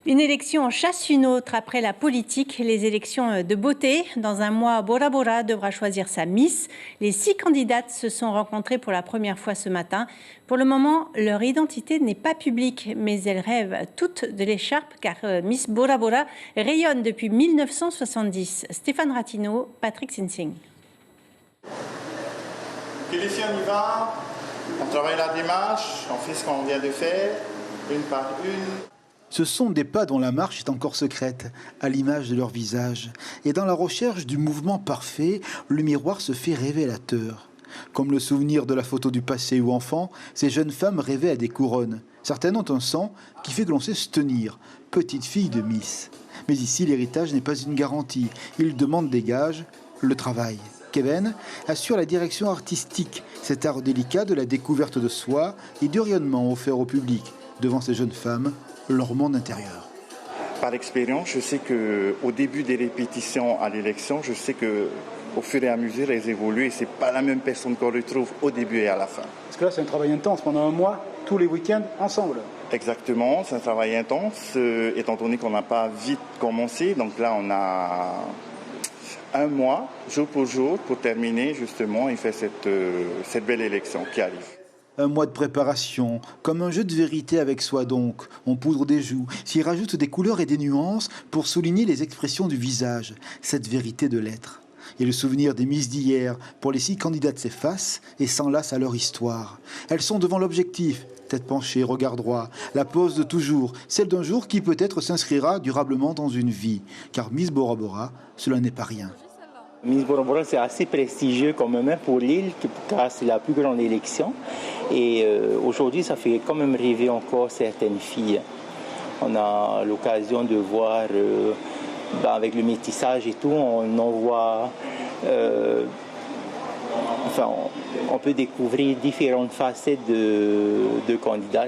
Une élection en chasse une autre après la politique, les élections de beauté. Dans un mois, Bora Bora devra choisir sa Miss. Les 6 candidates se sont rencontrées pour la première fois ce matin. Pour le moment, leur identité n'est pas publique, mais elles rêvent toutes de l'écharpe car Miss Bora Bora rayonne depuis 1970. Stéphane Ratino, Patrick Sinsing. Ici on y va, on travaille la démarche, on fait ce qu'on vient de faire, une par une. Ce sont des pas dont la marche est encore secrète, à l'image de leur visage. Et dans la recherche du mouvement parfait, le miroir se fait révélateur. Comme le souvenir de la photo du passé ou enfant, ces jeunes femmes rêvaient à des couronnes. Certaines ont un sang qui fait que l'on sait se tenir, petite fille de Miss. Mais ici, l'héritage n'est pas une garantie. Il demande des gages, le travail. Kevin assure la direction artistique, cet art délicat de la découverte de soi et du rayonnement offert au public devant ces jeunes femmes, leur monde intérieur. Par expérience, je sais qu'au début des répétitions à l'élection, je sais qu'au fur et à mesure, elles évoluent et ce n'est pas la même personne qu'on retrouve au début et à la fin. Parce que là, c'est un travail intense pendant un mois, tous les week-ends, ensemble. Exactement, c'est un travail intense, étant donné qu'on n'a pas vite commencé. Donc là, on a un mois, jour pour terminer justement et faire cette belle élection qui arrive. Un mois de préparation, comme un jeu de vérité avec soi donc. On poudre des joues, s'y rajoute des couleurs et des nuances pour souligner les expressions du visage, cette vérité de l'être. Et le souvenir des Miss d'hier pour les 6 candidates s'efface et s'enlace à leur histoire. Elles sont devant l'objectif, tête penchée, regard droit, la pose de toujours, celle d'un jour qui peut-être s'inscrira durablement dans une vie. Car Miss Bora Bora, cela n'est pas rien. Miss Bora Bora, c'est assez prestigieux quand même pour l'île, car c'est la plus grande élection. Et aujourd'hui, ça fait quand même rêver encore certaines filles. On a l'occasion de voir, avec le métissage et tout, on en voit... on peut découvrir différentes facettes de candidats.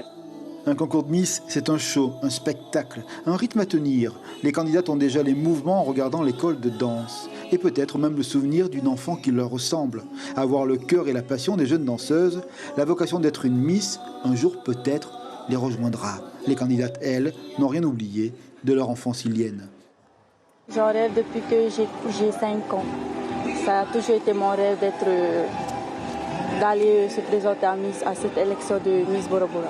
Un concours de Miss, c'est un show, un spectacle, un rythme à tenir. Les candidates ont déjà les mouvements en regardant l'école de danse. Et peut-être même le souvenir d'une enfant qui leur ressemble. Avoir le cœur et la passion des jeunes danseuses, la vocation d'être une Miss, un jour peut-être, les rejoindra. Les candidates, elles, n'ont rien oublié de leur enfance ilienne. J'en rêve depuis que j'ai 5 ans. Ça a toujours été mon rêve d'aller se présenter à cette élection de Miss Bora Bora.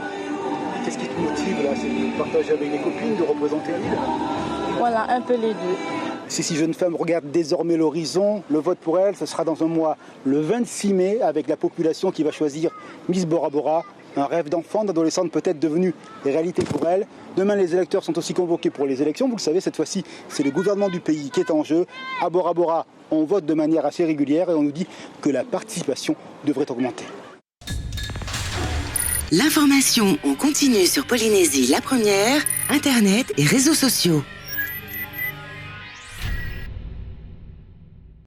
Qu'est-ce qui te motive là? C'est de partager avec les copines, de représenter l'île? Voilà, un peu les deux. Ces 6 jeunes femmes regardent désormais l'horizon. Le vote pour elles, ce sera dans un mois, le 26 mai, avec la population qui va choisir Miss Bora Bora. Un rêve d'enfant, d'adolescente peut-être devenu réalité pour elles. Demain, les électeurs sont aussi convoqués pour les élections. Vous le savez, cette fois-ci, c'est le gouvernement du pays qui est en jeu. À Bora Bora, on vote de manière assez régulière et on nous dit que la participation devrait augmenter. L'information en continu sur Polynésie la première, Internet et réseaux sociaux.